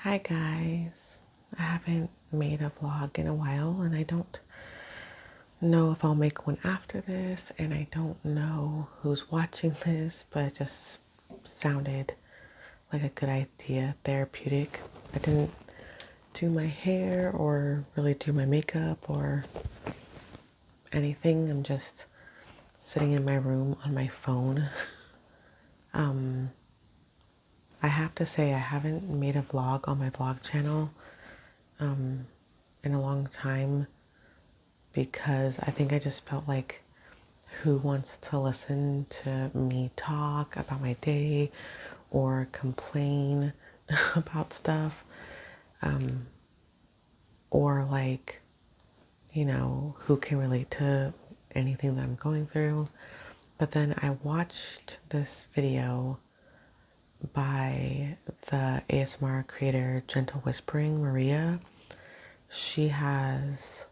Hi guys, I haven't made a vlog in a while and I don't know if I'll make one after this, and I don't know who's watching this, but it just sounded like a good idea, therapeutic. I didn't do my hair or really do my makeup or anything. I'm just sitting in my room on my phone. I have to say I haven't made a vlog on my vlog channel in a long time, because I think I just felt like, who wants to listen to me talk about my day or complain about stuff, or like, who can relate to anything that I'm going through. But then I watched this video by the ASMR creator Gentle Whispering Maria. She has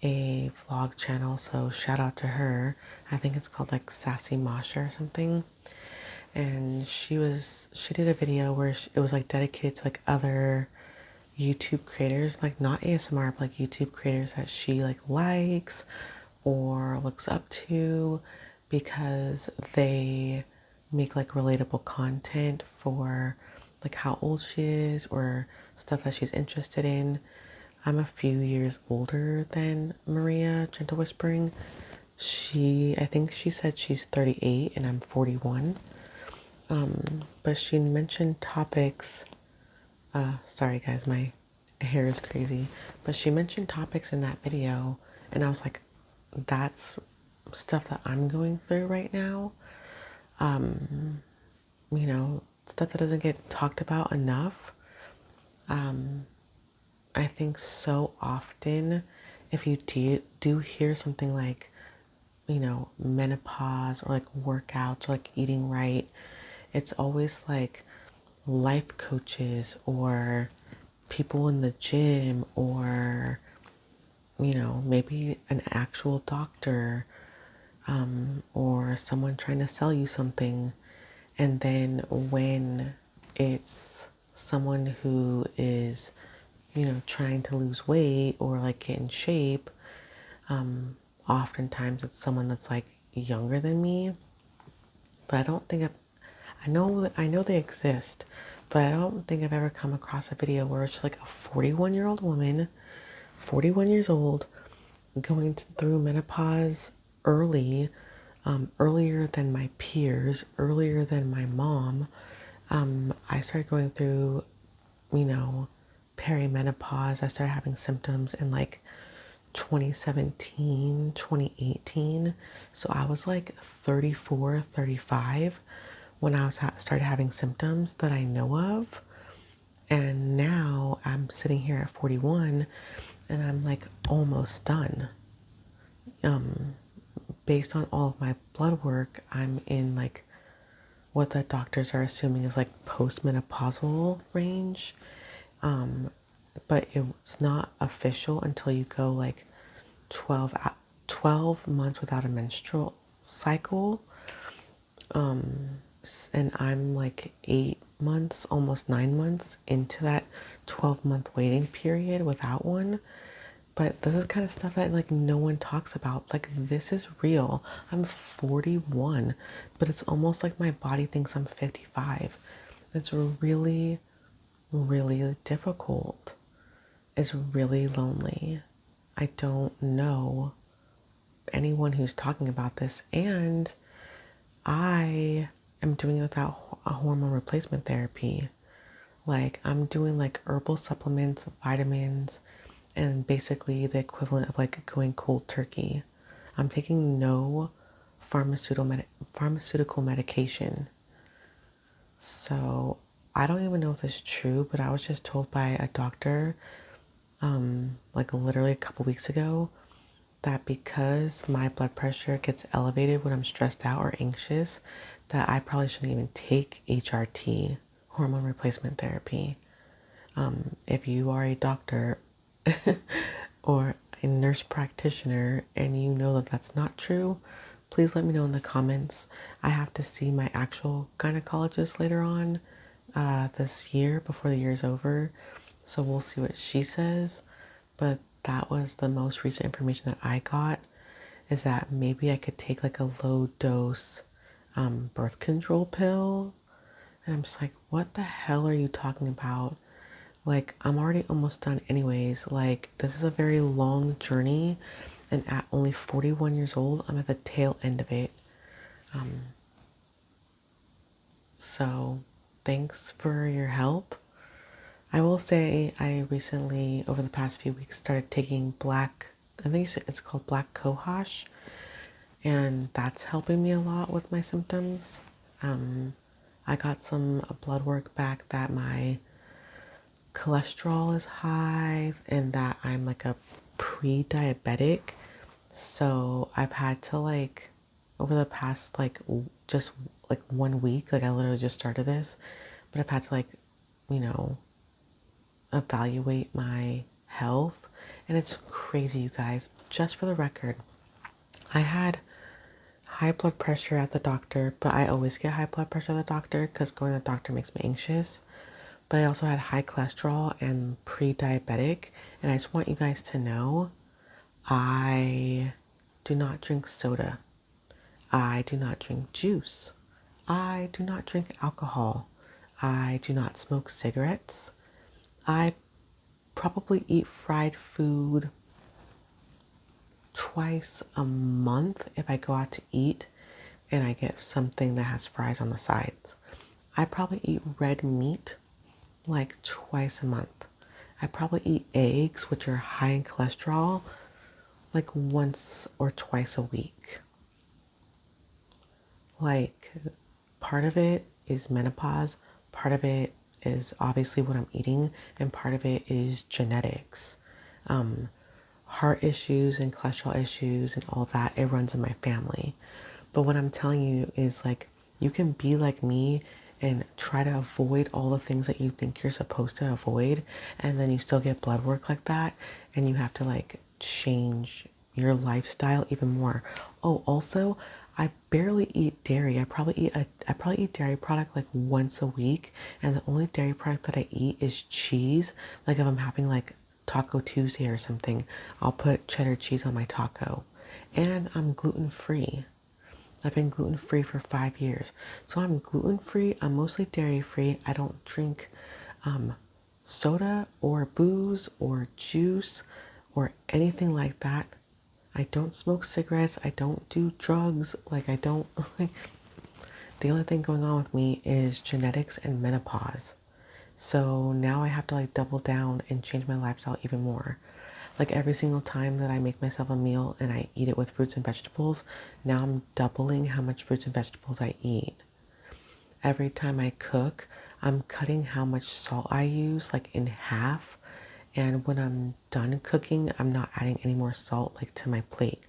a vlog channel, so shout out to her. I think it's called like Sassy Masha or something. And she did a video where it was like dedicated to like other YouTube creators, like not ASMR, but like YouTube creators that she like likes or looks up to, because they make like relatable content for like how old she is or stuff that she's interested in. I'm a few years older than Maria, Gentle Whispering. I think she said she's 38 and I'm 41. But she mentioned topics. Sorry guys, my hair is crazy. But she mentioned topics in that video, and I was like, that's stuff that I'm going through right now. Stuff that doesn't get talked about enough. I think so often, if you do hear something like, menopause or like workouts or like eating right, it's always like life coaches or people in the gym or, maybe an actual doctor, or someone trying to sell you something. And then when it's someone who is, trying to lose weight or like get in shape, oftentimes it's someone that's like younger than me. But I don't think I know they exist, but I don't think I've ever come across a video where it's just like a 41-year-old woman, 41 years old, going through menopause early, earlier than my peers, earlier than my mom. I started going through, you know, perimenopause. I started having symptoms in like 2017, 2018. So I was like 34, 35 when I started having symptoms that I know of. And now I'm sitting here at 41 and I'm like almost done. Based on all of my blood work, I'm in like what the doctors are assuming is like postmenopausal range. But it's not official until you go like 12 months without a menstrual cycle. And I'm like 8 months, almost 9 months into that 12-month waiting period without one. But this is kind of stuff that like no one talks about. Like, this is real. I'm 41, but it's almost like my body thinks I'm 55. It's really, really difficult. It's really lonely. I don't know anyone who's talking about this, and I am doing it without a hormone replacement therapy. Like, I'm doing like herbal supplements, vitamins, and basically the equivalent of like going cold turkey. I'm taking no pharmaceutical medication. So I don't even know if this is true, but I was just told by a doctor, like literally a couple weeks ago, that because my blood pressure gets elevated when I'm stressed out or anxious, that I probably shouldn't even take HRT, hormone replacement therapy. If you are a doctor or a nurse practitioner and you know that that's not true, please let me know in the comments. I have to see my actual gynecologist later on this year before the year is over. So we'll see what she says. But that was the most recent information that I got, is that maybe I could take like a low dose birth control pill. And I'm just like, what the hell are you talking about? Like, I'm already almost done anyways. Like, this is a very long journey. And at only 41 years old, I'm at the tail end of it. So, thanks for your help. I will say I recently, over the past few weeks, started taking I think it's called black cohosh. And that's helping me a lot with my symptoms. I got some blood work back that my cholesterol is high and that I'm like a pre-diabetic. So I've had to like, over the past like just like 1 week, like I literally just started this, but I've had to like, you know, evaluate my health. And it's crazy, you guys. Just for the record, I had high blood pressure at the doctor, but I always get high blood pressure at the doctor because going to the doctor makes me anxious. But I also had high cholesterol and pre-diabetic. And I just want you guys to know, I do not drink soda. I do not drink juice. I do not drink alcohol. I do not smoke cigarettes. I probably eat fried food twice a month if I go out to eat and I get something that has fries on the sides. I probably eat red meat like twice a month. I probably eat eggs, which are high in cholesterol, like once or twice a week. Like, part of it is menopause, part of it is obviously what I'm eating, and part of it is genetics. Heart issues and cholesterol issues and all that, it runs in my family. But what I'm telling you is like, you can be like me and try to avoid all the things that you think you're supposed to avoid, and then you still get blood work like that, and you have to like change your lifestyle even more. Oh, also, I barely eat dairy. I probably eat dairy product like once a week, and the only dairy product that I eat is cheese. Like if I'm having like Taco Tuesday or something, I'll put cheddar cheese on my taco. And I'm gluten free. I've been gluten free for 5 years. So I'm gluten free. I'm mostly dairy free. I don't drink soda or booze or juice or anything like that. I don't smoke cigarettes. I don't do drugs. Like, I don't, like, the only thing going on with me is genetics and menopause. So now I have to like double down and change my lifestyle even more. Like every single time that I make myself a meal and I eat it with fruits and vegetables, now I'm doubling how much fruits and vegetables I eat. Every time I cook, I'm cutting how much salt I use like in half. And when I'm done cooking, I'm not adding any more salt like to my plate.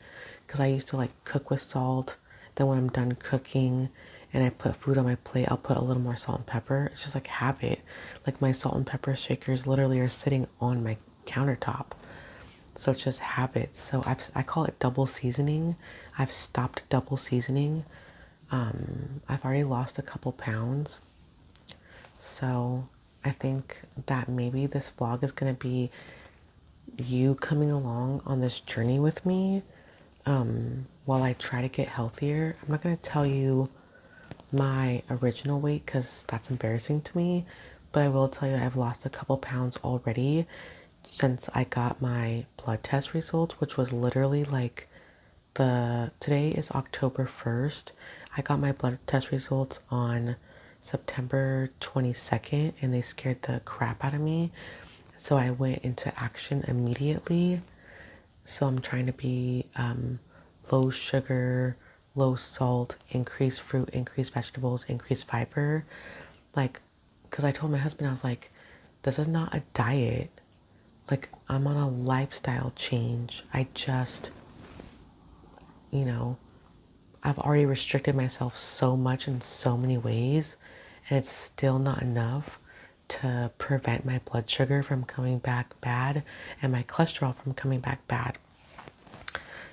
Because I used to like cook with salt. Then when I'm done cooking and I put food on my plate, I'll put a little more salt and pepper. It's just like habit. Like my salt and pepper shakers literally are sitting on my countertop. So it's just habits. So I call it double seasoning. I've stopped double seasoning. I've already lost a couple pounds. So I think that maybe this vlog is going to be you coming along on this journey with me while I try to get healthier. I'm not going to tell you my original weight because that's embarrassing to me, but I will tell you I've lost a couple pounds already since I got my blood test results, which was literally like today is October 1st. I got my blood test results on September 22nd and they scared the crap out of me. So I went into action immediately. So I'm trying to be low sugar, low salt, increase fruit, increase vegetables, increase fiber. Like, because I told my husband, I was like, this is not a diet. Like, I'm on a lifestyle change. I just, you know, I've already restricted myself so much in so many ways, and it's still not enough to prevent my blood sugar from coming back bad and my cholesterol from coming back bad.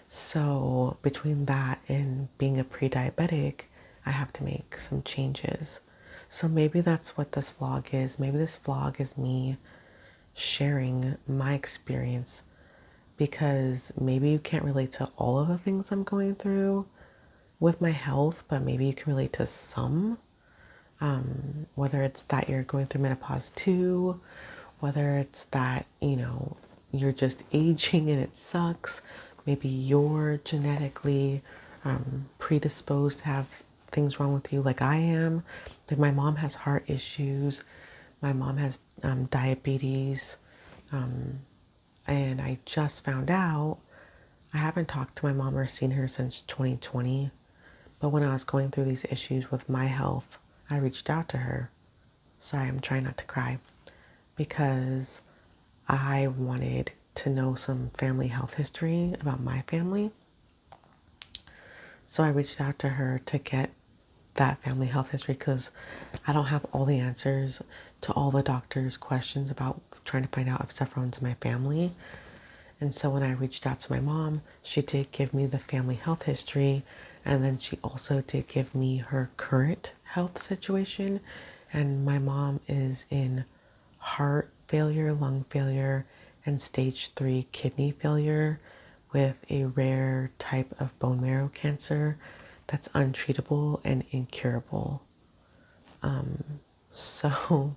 So between that and being a pre-diabetic, I have to make some changes. So maybe that's what this vlog is. Maybe this vlog is me sharing my experience, because maybe you can't relate to all of the things I'm going through with my health, but maybe you can relate to some. Whether it's that you're going through menopause too, whether it's that, you're just aging and it sucks. Maybe you're genetically predisposed to have things wrong with you, like I am. Like my mom has heart issues, my mom has diabetes, and I just found out. I haven't talked to my mom or seen her since 2020, but when I was going through these issues with my health, I reached out to her. Sorry, I'm trying not to cry, because I wanted to know some family health history about my family. So I reached out to her to get that family health history, because I don't have all the answers to all the doctor's questions about trying to find out if stuff runs in my family. And so when I reached out to my mom, she did give me the family health history, and then she also did give me her current health situation. And my mom is in heart failure, lung failure, and stage 3 kidney failure, with a rare type of bone marrow cancer that's untreatable and incurable. So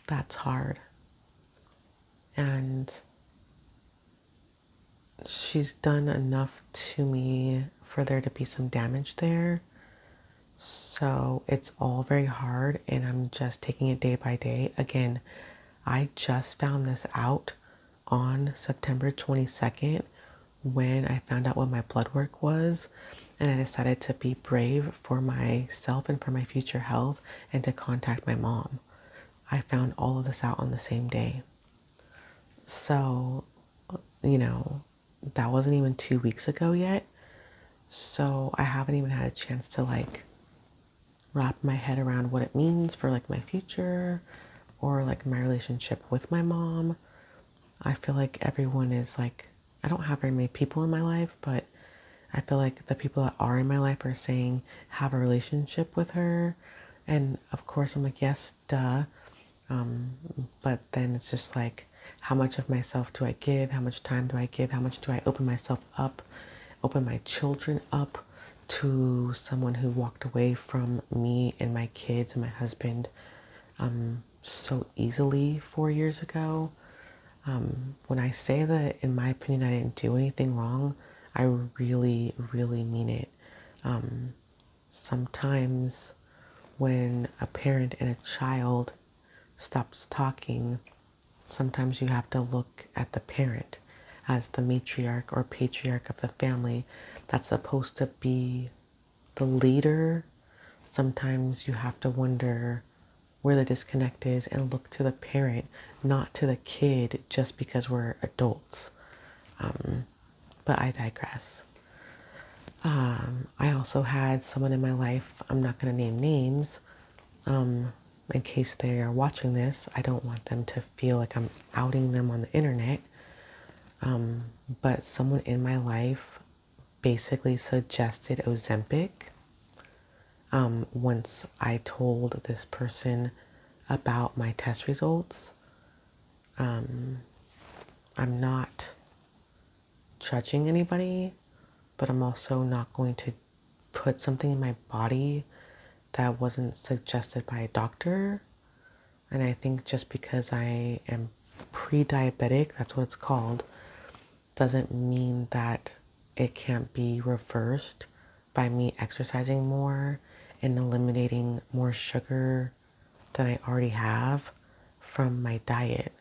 that's hard. And she's done enough to me for there to be some damage there. So it's all very hard, and I'm just taking it day by day. Again, I just found this out on September 22nd when I found out what my blood work was, and I decided to be brave for myself and for my future health and to contact my mom. I found all of this out on the same day. So, you know, that wasn't even 2 weeks ago yet. So I haven't even had a chance to like wrap my head around what it means for like my future or like my relationship with my mom. I feel like everyone is like, I don't have very many people in my life, but I feel like the people that are in my life are saying have a relationship with her. And of course I'm like, yes, duh. But then it's just like, how much of myself do I give? How much time do I give? How much do I open myself up, open my children up to someone who walked away from me and my kids and my husband so easily 4 years ago? When I say that, in my opinion, I didn't do anything wrong, I really, really mean it. Sometimes when a parent and a child stops talking, sometimes you have to look at the parent as the matriarch or patriarch of the family that's supposed to be the leader. Sometimes you have to wonder where the disconnect is and look to the parent, not to the kid, just because we're adults. But I digress. I also had someone in my life, I'm not going to name names, in case they are watching this. I don't want them to feel like I'm outing them on the internet. But someone in my life basically suggested Ozempic. Once I told this person about my test results. I'm not judging anybody, but I'm also not going to put something in my body that wasn't suggested by a doctor. And I think just because I am pre-diabetic, that's what it's called, doesn't mean that it can't be reversed by me exercising more and eliminating more sugar than I already have from my diet.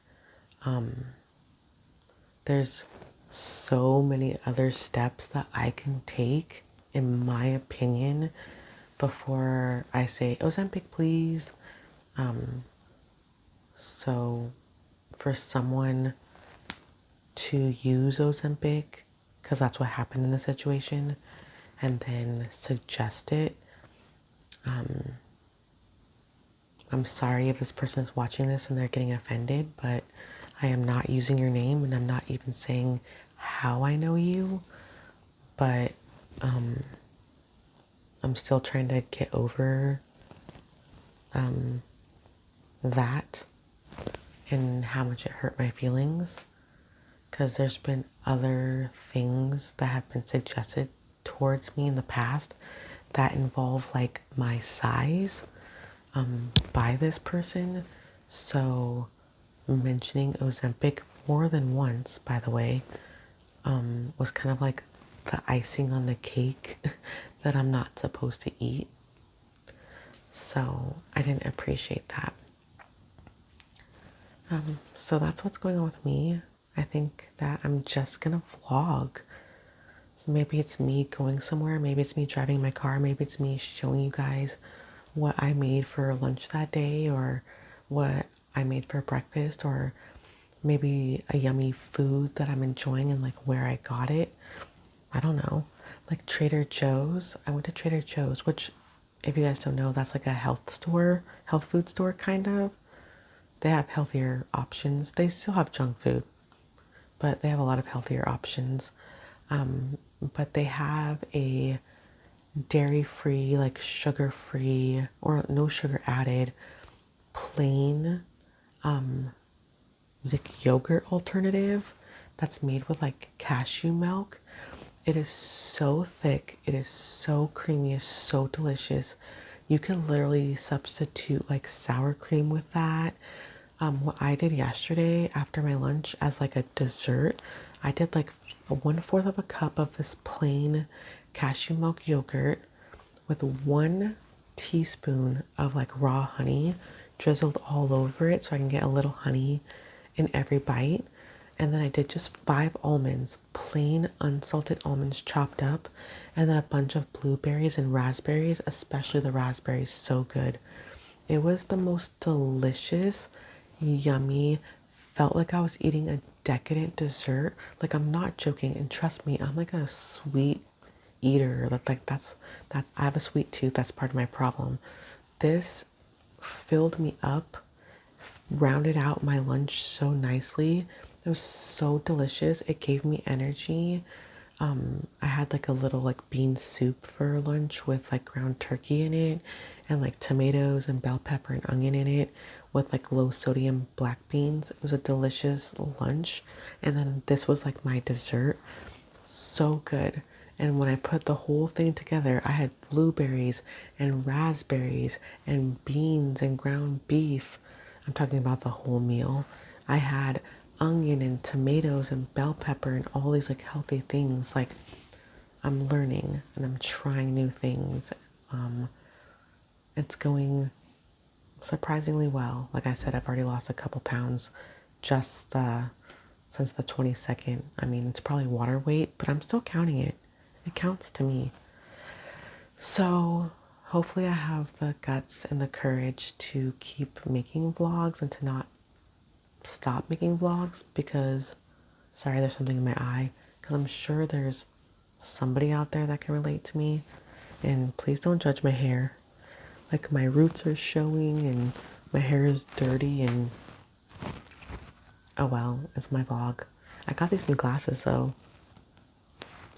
There's so many other steps that I can take, in my opinion, before I say, Ozempic, please. So for someone to use Ozempic, because that's what happened in the situation, and then suggest it, I'm sorry if this person is watching this and they're getting offended, but I am not using your name and I'm not even saying how I know you. But I'm still trying to get over that and how much it hurt my feelings, because there's been other things that have been suggested towards me in the past that involve like my size by this person. So mentioning Ozempic more than once, by the way, was kind of like the icing on the cake that I'm not supposed to eat. So I didn't appreciate that. So that's what's going on with me. I think that I'm just gonna vlog. So maybe it's me going somewhere, maybe it's me driving my car, maybe it's me showing you guys what I made for lunch that day, or what I made for breakfast, or maybe a yummy food that I'm enjoying and like where I got it. I don't know. Like Trader Joe's. I went to Trader Joe's, which, if you guys don't know, that's like a health store, health food store kind of. They have healthier options. They still have junk food, but they have a lot of healthier options. But they have a dairy-free, like sugar-free or no sugar added, plain like yogurt alternative that's made with like cashew milk. It is so thick, it is so creamy, it's so delicious. You can literally substitute like sour cream with that. What I did yesterday after my lunch as like a dessert, I did like a 1/4 of a cup of this plain cashew milk yogurt with 1 teaspoon of like raw honey drizzled all over it so I can get a little honey in every bite. And then I did just 5 almonds, plain unsalted almonds chopped up, and then a bunch of blueberries and raspberries, especially the raspberries, so good. It was the most delicious, yummy, felt like I was eating a decadent dessert. Like, I'm not joking, and trust me, I'm like a sweet eater. That I have a sweet tooth. That's part of my problem. This filled me up, rounded out my lunch so nicely. It was so delicious. It gave me energy. I had like a little like bean soup for lunch with like ground turkey in it, and like tomatoes and bell pepper and onion in it with like low sodium black beans. It was a delicious lunch. And then this was like my dessert. So good. And when I put the whole thing together, I had blueberries and raspberries and beans and ground beef. I'm talking about the whole meal. I had onion and tomatoes and bell pepper and all these like healthy things. Like, I'm learning and I'm trying new things. It's going surprisingly well. Like I said, I've already lost a couple pounds just since the 22nd. I mean, it's probably water weight, but I'm still counting it. It counts to me. So hopefully I have the guts and the courage to keep making vlogs and to not stop making vlogs, because, sorry, there's something in my eye, because I'm sure there's somebody out there that can relate to me. And please don't judge my hair. Like, my roots are showing and my hair is dirty, and oh well, it's my vlog. I got these new glasses though.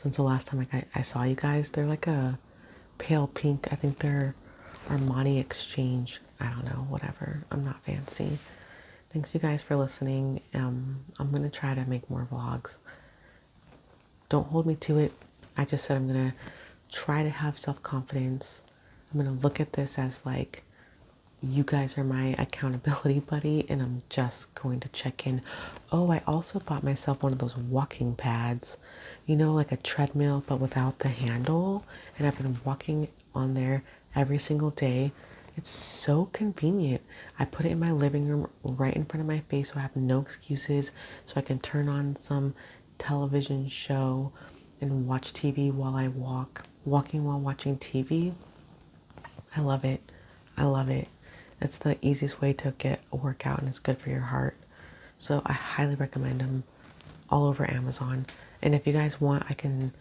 Since the last time I saw you guys, they're like a pale pink. I think they're Armani Exchange. I don't know, whatever. I'm not fancy. Thanks you guys for listening. I'm gonna try to make more vlogs. Don't hold me to it. I just said I'm gonna try to have self-confidence. I'm gonna look at this as like, you guys are my accountability buddy, and I'm just going to check in. Oh, I also bought myself one of those walking pads, you know, like a treadmill but without the handle, and I've been walking on there every single day. It's so convenient. I put it in my living room right in front of my face, so I have no excuses, so I can turn on some television show and watch TV while I walking while watching TV. I love it. I love it. It's the easiest way to get a workout, and it's good for your heart. So I highly recommend them, all over Amazon. And if you guys want, I can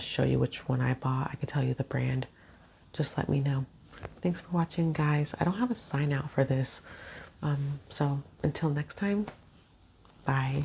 show you which one I bought. I can tell you the brand. Just let me know. Thanks for watching, guys. I don't have a sign out for this. So until next time, bye.